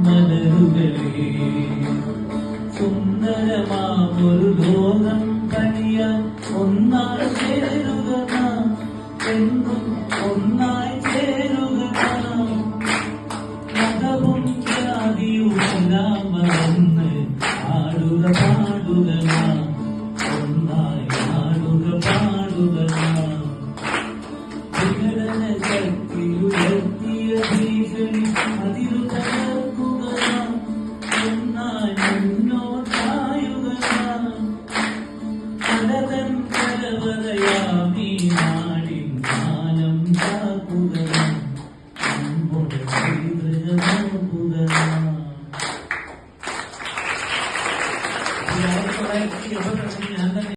മലരുകളെ സുന്ദരമാമൊരു ലോകം കഴിയാൻ ഒന്നായി ചേരുക എന്നും ഒന്നായി ചേരുക മതവും ജാതിയുമെല്ലാം മറന്ന് ആടുക പാടുക ഒന്നായി ആടുക പാടുക വിഘടന ശക്തിയുയർത്തിയ ഭീഷണി അതിരു തകർക്കുക ഒന്നായി മുന്നോട്ടായുക കലതൻ കലവറയാമീ നാടിൻ ജ്ഞാനം കാക്കുക നമ്മുടെ നോക്കുക.